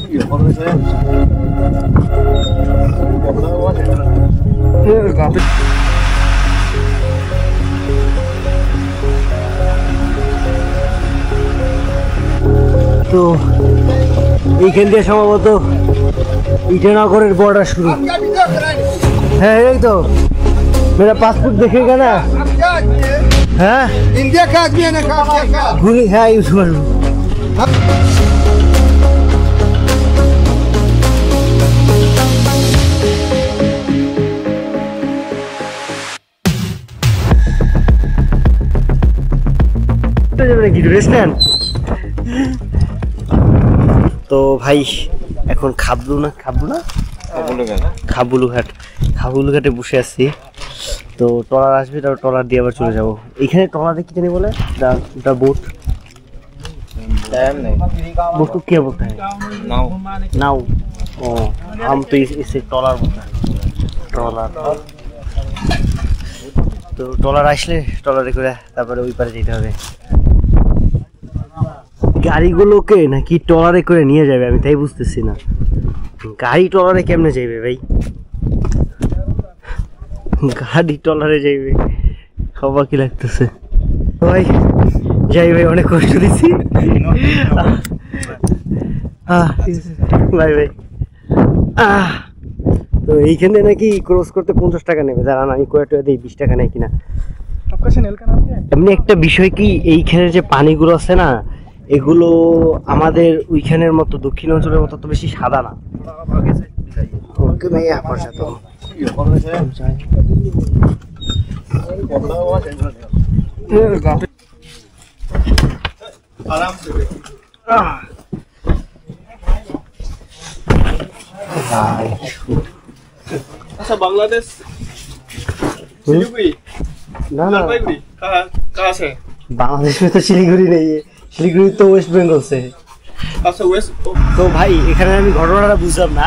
তো এইখান দিয়ে সম্ভবত ইটানগরের বর্ডার শুরু। হ্যাঁ এই তো मेरा पासपोर्ट देखेगा ना। हाँ इंडिया का आदमी है ना घूरी है यूज कर তো ভাই এখন খাবুলু ঘাটে বসে আছি। তো ট্রলার আসবে, তারপর ট্রলার দিয়ে আবার চলে যাবো। এইখানে ট্রলারে কি জানি বলে बोट को क्या बोलता है? नाव। ओ हम तो इसे ट्रॉलर बोलते हैं। ट्रॉलर তো ট্রলার আসলে ট্রলারে করে তারপরে ওই পারে যেতে হবে। গাড়িগুলোকে নাকি ট্রলারে করে নিয়ে যাবে, আমি তাই বুঝতেছি না। গাড়ি ট্রলারে কেমনে যাইবে ভাই? গাড়ি ট্রলারে যাইবে, খবর কি লাগতেছে ভাই? যাই ভাই, অনেক কষ্ট দিচ্ছি। ভাই ভাই তো এইখানে নাকি ক্রস করতে 50 টাকা নেবে। দাঁড়ান আমি কয়েকটা দিই, 20 টাকা নেই কিনা। এমনি একটা বিষয় কি, এইখানে যে পানিগুলো আছে না, এগুলো আমাদের ওইখানের মতো দক্ষিণ অঞ্চলের মতো তো বেশি সাদা না। अच्छा बांग्लादेश सिलीगुड़ी ना ना कहाँ से? बांग्लादेश में तो सिलीगुड़ी नहीं है, सिलीगुड़ी तो वेस्ट बंगाल से है। अच्छा वेस्ट। তো ভাই এখানে আমি ঘটনাটা বুঝলাম না,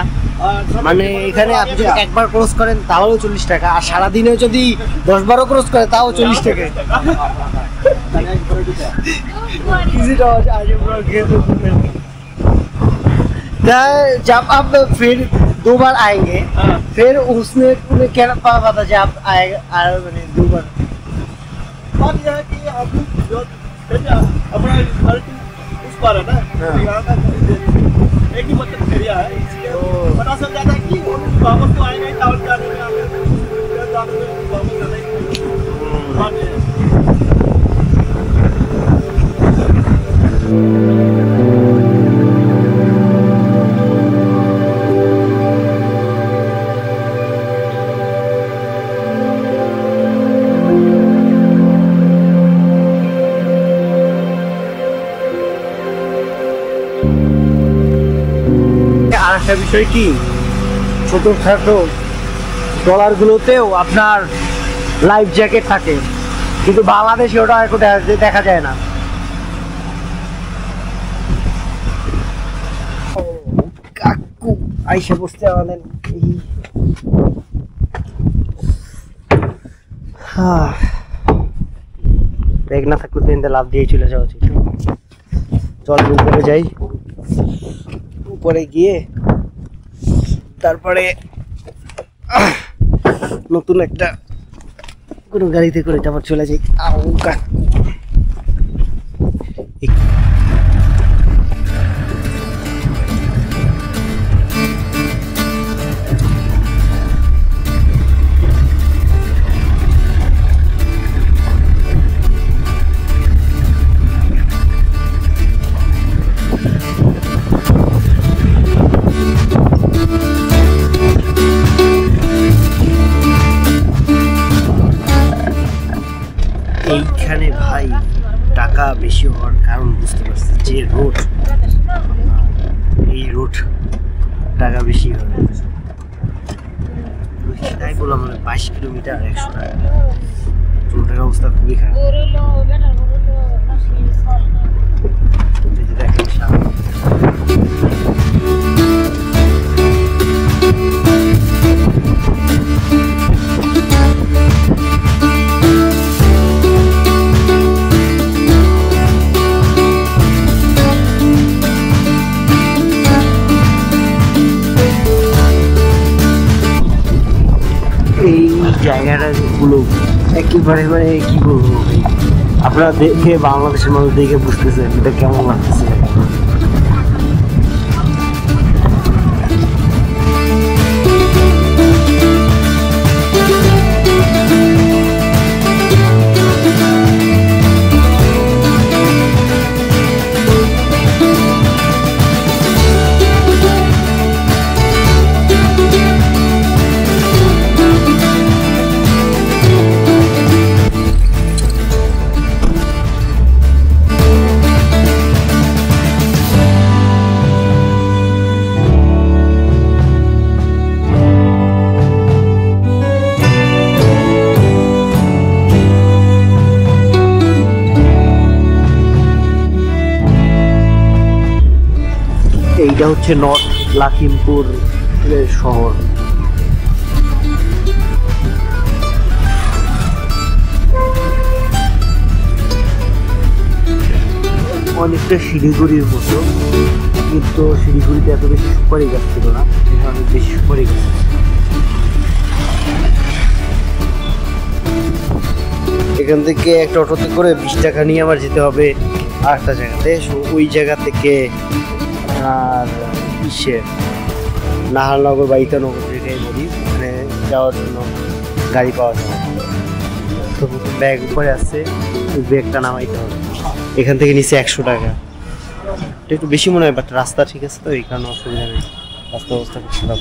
মানে এখানে আপনি যদি একবার ক্রস করেন তাহলে 40 টাকা, আর সারাদিনে যদি 10-12 ক্রস করে তাও 40 টাকা। जब आप फिर 2 बार आएंगे फिर उसने क्या पता जब आप आएगा 2 बार अपना उस पार है ना, एक ही मतलब एरिया है, पता चल जाता है कि वापस तो आएगा ही, टावर जाने में वापस जाने আরেকটা বিষয় কি, ছোটখাটো ট্রলারগুলোতেও আপনার লাইফ জ্যাকেট থাকে, কিন্তু বাংলাদেশে ওটা এখন দেখা যায় না। কাকু আইসা বসতে আমাদের ব্যাগ না থাকলে তো লাভ দিয়ে চলে যাওয়া উচিত। চল উপরে যাই, উপরে গিয়ে তারপরে নতুন একটা কোনো গাড়িতে করে তারপর চলে যাই। এইখানে ভাই টাকা বেশি হওয়ার কারণ বুঝতে পারছি, যে রোড, এই রোড টাকা বেশি হবে। তাই বললাম 22 কিলোমিটার 100 টাকা। রোডের অবস্থা খুবই খারাপ। দেখেন সামনে জায়গাটা গুলো একেবারে মানে কি বলবো ভাই, আপনারা দেখে বাংলাদেশের মানুষ দেখে বুঝতেছেন এটা কেমন লাগতেছে। এইটা হচ্ছে নর্থ লখিমপুর শহর। অনেকটা শিলিগুড়ির মতো, কিন্তু শিলিগুড়িতে এত বেশি সুপারি গাছ ছিল না, এখানে অনেক বেশি সুপারি গাছ। এখান থেকে একটা অটোতে করে 20 টাকা নিয়ে আমার যেতে হবে আরেকটা জায়গাতে। ওই জায়গা থেকে আর নাহারনগর বা ইতানগর যেটাই বলি, ওখানে যাওয়ার জন্য গাড়ি পাওয়া যায়। তো ব্যাগ উপরে আসছে, ওই ব্যাগটা নামাইতে হবে। এখান থেকে নিচে 100 টাকা, এটা একটু বেশি মনে হয়, বাট রাস্তা ঠিক আছে তো এই কারণে অসুবিধা নেই, রাস্তা অবস্থা খুব খারাপ।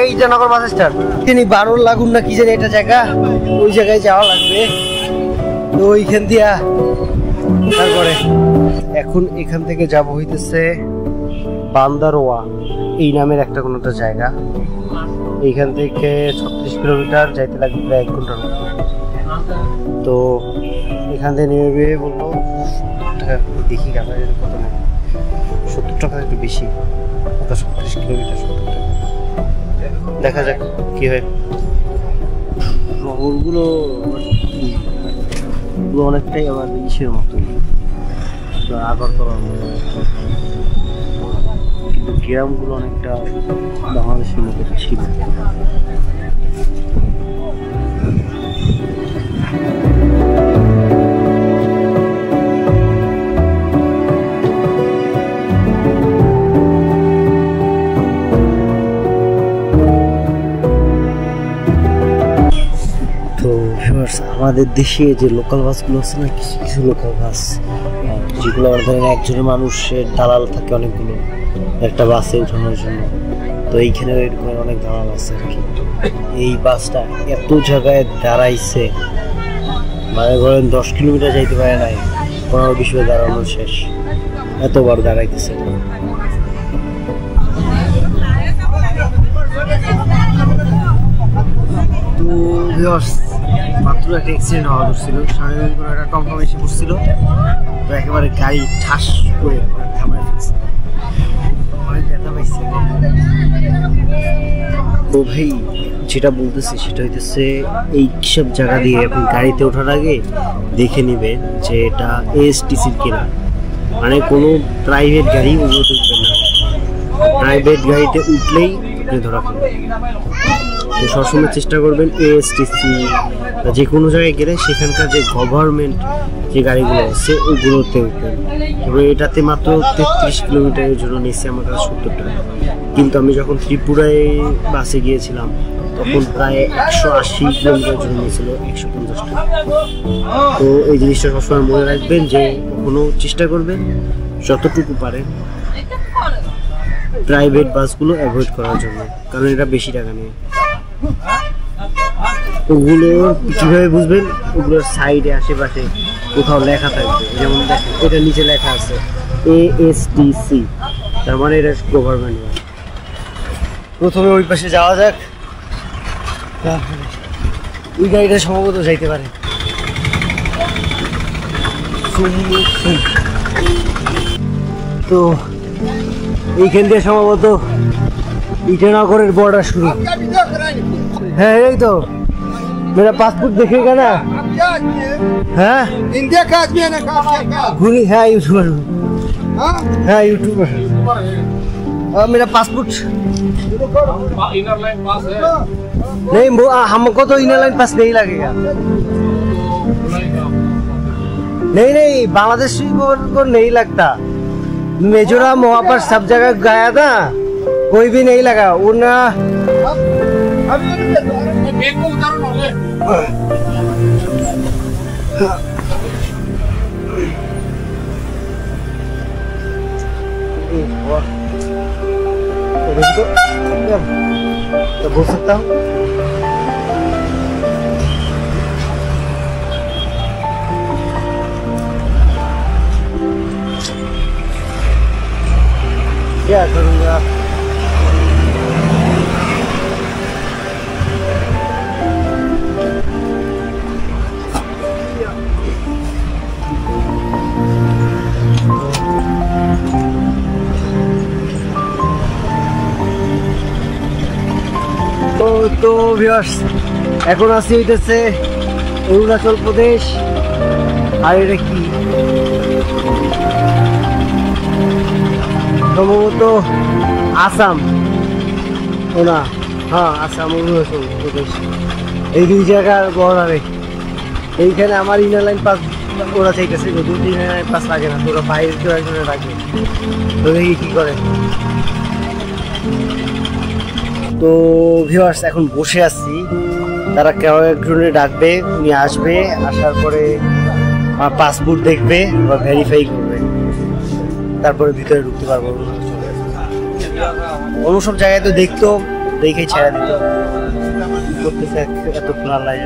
এই জনগর বাস স্ট্যান্ড, তিনি 12 লাগুন না কি জানি একটা জায়গা, ওই জায়গায় যাওয়া লাগবে। তো ওইখান দিয়া তারপরে এখন এখান থেকে যাব হইতেছে বান্দারোয়া এই নামের একটা কোনো একটা জায়গা। এইখান থেকে 36 কিলোমিটার যাইতে লাগবে 1 ঘন্টার মতো। তো এখান থেকে নেমে বললো দেখি কত নেই, 70 টাকা একটু বেশি, 36 কিলোমিটার 70 টাকা। দেখা যাক কি হয়। শহরগুলো অনেকটাই আমার ইসের মতোই, আগরতলার মতো, কিন্তু গ্রামগুলো অনেকটা বাংলাদেশের মতো ছিল। আমাদের দেশে যে লোকাল বাসগুলো আছে না, কিছু কিছু লোকাল বাস যেগুলো আমার ধরেন একজনের মানুষের দালাল থাকে অনেকগুলো একটা বাসে উঠানোর জন্য, তো এইখানে এরকম অনেক দালাল আছে আর কি। এই বাসটা এত জায়গায় দাঁড়াইছে, মানে ধরেন 10 কিলোমিটার যাইতে পারে নাই, 15-20 মিনিট দাঁড়ানো শেষ, এতবার দাঁড়াইতেছে। মাত্র একটা অ্যাক্সিডেন্ট হওয়া ছিল, সামনে করে একটা টমটম এসে পড়ছিল, তো একেবারে গাড়ি ঠাস করে থামায় ফেলছে, অনেক ব্যথা পাইছে। তো ভাই যেটা বলতেছি সেটা হইতেছে এই সব জায়গা দিয়ে আপনি গাড়িতে ওঠার আগে দেখে নেবেন যে এটা এএসটিসির কিনা, মানে কোনো প্রাইভেট গাড়ি ওগুলোতে উঠবেন না, প্রাইভেট গাড়িতে উঠলেই আপনি ধরা পড়বেন। তো সবসময় চেষ্টা করবেন এএসটিসি বা যে কোনো জায়গায় গেলে সেখানকার যে গভর্নমেন্ট যে গাড়িগুলো আছে ওগুলোতে উঠবেন। এবং এটাতে মাত্র 33 কিলোমিটারের জন্য নিচ্ছে আমার কাছে 70 টাকা, কিন্তু আমি যখন ত্রিপুরায় বাসে গিয়েছিলাম তখন প্রায় 180 কিলোমিটার জন্য নিয়েছিল 150 টাকা। তো এই জিনিসটা সবসময় মনে রাখবেন যে কখনো চেষ্টা করবেন যতটুকু পারেন প্রাইভেট বাসগুলো অ্যাভয়েড করার জন্য, কারণ এটা বেশি টাকা নেয়। ওগুলো কিভাবে বুঝবেন, ওগুলোর সাইডে আশেপাশে কোথাও লেখা থাকবে, যেমন দেখেন এটা নিচে লেখা আছে ASTC, তার মানে এটা গভর্নমেন্ট বাস। প্রথমে ওই পাশে যাওয়া যাক, ওই গাড়িটা সম্ভবত যাইতে পারে। তো এইখান দিয়ে সম্ভবত ইটানগরের বর্ডার শুরু। হ্যাঁ এই তো मेरा पासपोर्ट देखेगा ना? हाँ इंडिया का आदमी है ना, का घूरी है यूट्यूबर, हाँ यूट्यूबर। मेरा पासपोर्ट इनर लाइन पास है नहीं, वो हमको तो इनर लाइन पास नहीं लगेगा। नहीं नहीं, बांग्लादेशी को नहीं लगता। मिजोरम वहाँ पर सब जगह गया था, कोई भी नहीं लगा। उन बैग को उतारो ना ले। तो बोल सकता हूँ क्या करूँगा। তো ভিউয়ার্স, এখন আসি হইতেছে অরুণাচল প্রদেশ। আর এটা কি সম্ভবত আসাম, ও না, হ্যাঁ আসাম অরুণাচল প্রদেশ, এই দুই জায়গার বর্ডারে। এইখানে আমার ইনার লাইন পাস ওরা চাইতেছে, যদি ইনার লাইন পাস লাগে না, তো ওরা বাইরে কেউ একজনে রাখবে, তো দেখি কি করে। তো ভিউয়ার্স, এখন বসে আছি, তারা কেউ একজনে ডাকবে, উনি আসবে, আসার পরে আমার পাসপোর্ট দেখবে বা ভেরিফাই করবে, তারপরে ভিতরে ঢুকতে পারবো। অন্য সব জায়গায় তো দেখতো, দেখেই ছেড়ে দিত, করতেছে এত খোলা লাগে।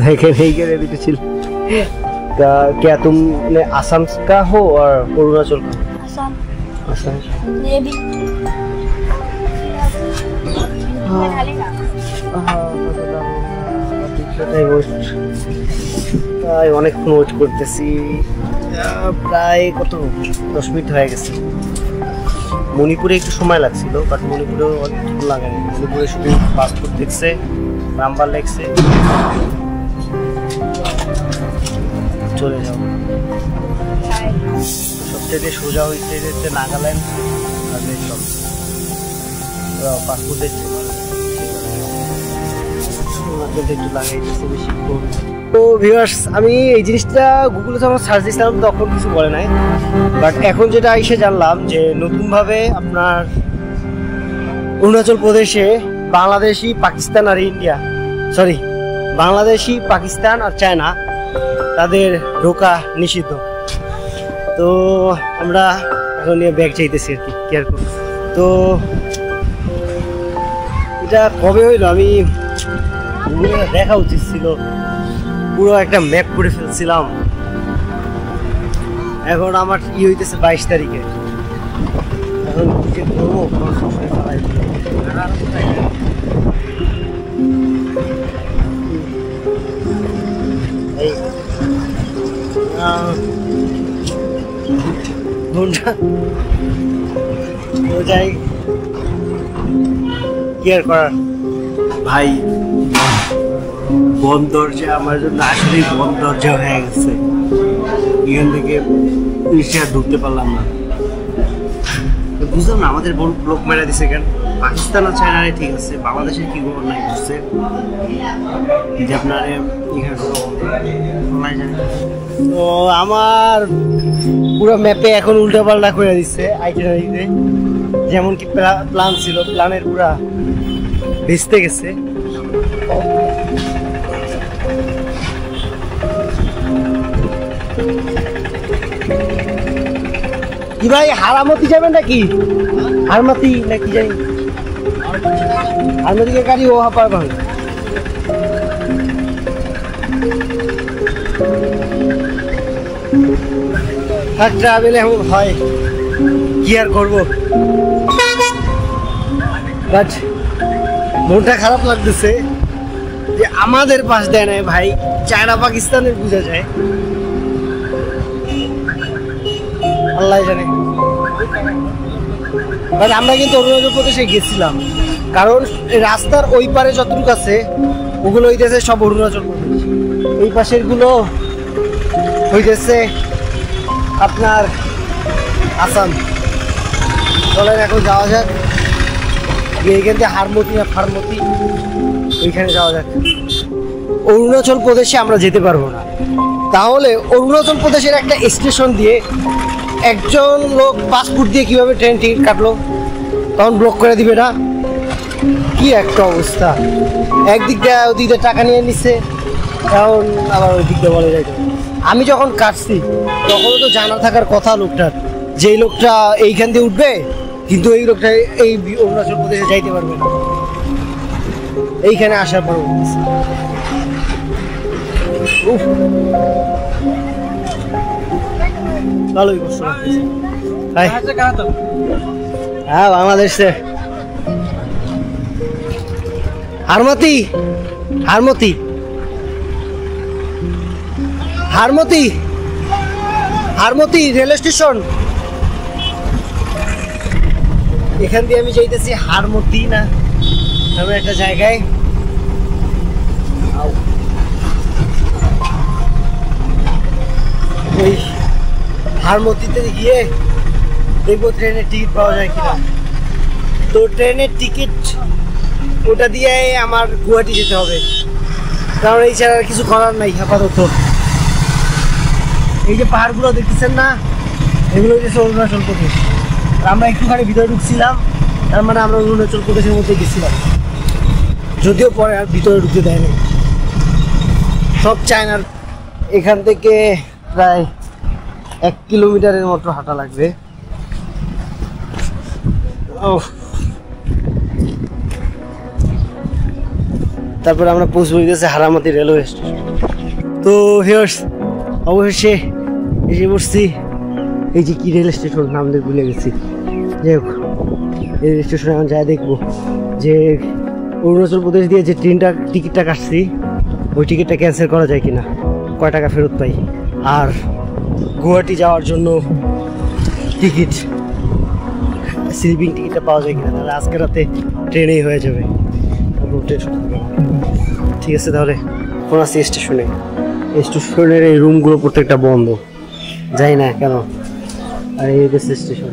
देखे नहीं करे भी चिल। क्या तुमने असम का हो और अरुणाचल का? असम ये भी অনেকক্ষণ ওয়েট করতেছি, প্রায় কত 10 মিনিট হয়ে গেছে। মণিপুরে একটু সময় লাগছিল, বাট মণিপুরেও অনেক লাগেনি। মণিপুরে শুধু পাসপোর্ট দেখছে, নাম্বার লেখছে, চলে যাও। সবচেয়ে সোজা হয়েছে যে নাগাল্যান্ড আর সব পাসপোর্ট দেখছে, একটু লাগাইতেছে বেশি। তো ভিউয়ার্স, আমি এই জিনিসটা গুগলে যখন সার্চ দিয়েছিলাম তখন কিছু বলে নাই, বাট এখন যেটা এসে জানলাম যে নতুনভাবে আপনার অরুণাচল প্রদেশে বাংলাদেশি, পাকিস্তান আর ইন্ডিয়া, সরি বাংলাদেশি, পাকিস্তান আর চায়না, তাদের ঢোকা নিষিদ্ধ। তো আমরা এখন নিয়ে ব্যাগ চাইতেছি আর কি, কেয়ার করব। তো এটা কবে হইলো আমি দেখা উচিত ছিল, পুরো একটা ম্যাপ করে ফেলছিলাম। এখন আমার ই হইতেছে 22 তারিখে, এখন কি করবো? যাই কি আর করার ভাই, বন্ধ দরজা আমার জন্য আসলেই বন্ধ দরজা হয়ে গেছে। এখান থেকে আর ঢুকতে পারলাম না, বুঝলাম না আমাদের ব্লক মেরা দিছে কেন। পাকিস্তান আর চায়নারে ঠিক আছে, বাংলাদেশের কি খবর নাই বুঝছে যে আপনার এখানে তো আমার পুরো ম্যাপে এখন উল্টা পাল্টা করে দিচ্ছে আইটেনারিতে। যেমন কি প্ল্যান ছিল, প্ল্যানের পুরা ভেস্তে গেছে। কি ভাই হারামতি যাবেন নাকি? হারমাতি নাকি জানি, হারমাতিকে গাড়ি ও হাপার ভাঙ। ট্রাভেল এমন হয়, কি আর করবো। বাট মনটা খারাপ লাগতেছে যে আমাদের পাশ দেয় নাই ভাই, চায়না পাকিস্তানের বোঝা যায়, আল্লাহ জানে। বাট আমরা কিন্তু অরুণাচল প্রদেশে গেছিলাম, কারণ রাস্তার ওই পারে যতটুকু আছে ওগুলো হইতেছে সব অরুণাচল প্রদেশ, এই পাশের গুলো হইতেছে আপনার আসাম। চলেন এখন যাওয়া যাক, এখান থেকে হারমতি না ফার্মতি ওইখানে যাওয়া যাক। অরুণাচল প্রদেশে আমরা যেতে পারবো না, তাহলে অরুণাচল প্রদেশের একটা স্টেশন দিয়ে একজন লোক পাসপোর্ট দিয়ে কিভাবে ট্রেন টিকিট কাটলো, তখন ব্লক করে দিবে না? কি একটা অবস্থা, একদিক দিয়ে ওদিক দিয়ে টাকা নিয়ে নিচ্ছে, এখন আবার ওই দিক দিয়ে বলে যাইতো। আমি যখন কাটছি তখনও তো জানা থাকার কথা লোকটার, যে এই লোকটা এইখান দিয়ে উঠবে, কিন্তু এই লোকটা এই অরুণাচল প্রদেশে যাইতে পারবে না, এইখানে আসার পর ভালোই কষ্ট লাগতেছে। হ্যাঁ বাংলাদেশে হারমতি, হারমতি, হারমতি, হারমতি রেল স্টেশন। এখান দিয়ে আমি যাইতেছি হারমতি না আমি একটা জায়গায়। ওই হারমতিতে গিয়ে দেখবো ট্রেনের টিকিট পাওয়া যায় কিনা। তো ট্রেনের টিকিট ওটা দিয়ে আমার গুয়াহাটি যেতে হবে, কারণ এই ছাড়া আর কিছু করার নাই আপাতত। এই যে পাহাড়গুলো দেখতেছেন না, এগুলো হচ্ছে অরুণাচল প্রদেশ। আমরা একটুখানি ভিতরে ঢুকছিলাম, তার মানে আমরা অরুণাচল প্রদেশের মধ্যে গেছিলাম, যদিও পরে আর ভিতরে ঢুকতে দেয় না। সব চায়নার। এখান থেকে প্রায় 1 কিলোমিটারের মতো হাঁটা লাগবে। তারপরে আমরা পৌঁছে গেছি হারামতি রেলওয়ে স্টেশন। তো ভিউয়ার্স অবশেষে এসে বসছি এই যে কি রেল স্টেশন, নাম দিয়ে ভুলে গেছি। যাই হোক এই রেল স্টেশনে এখন যাই দেখবো যে অরুণাচল প্রদেশ দিয়ে যে টিকিটটা কাটছি ওই টিকিটটা ক্যান্সেল করা যায় কিনা, কয় টাকা ফেরত পাই, আর গুয়াহাটি যাওয়ার জন্য টিকিট স্লিপিং টিকিটটা পাওয়া যায় কিনা। তাহলে আজকে রাতে ট্রেনেই হয়ে যাবে, ঠিক আছে। তাহলে কোন আছে স্টেশনে, স্টেশনের এই রুমগুলো প্রত্যেকটা বন্ধ, যাই না কেন। আর এই হচ্ছে স্টেশন।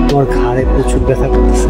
আমার ঘাড়ে প্রচুর ব্যথা করতেছে।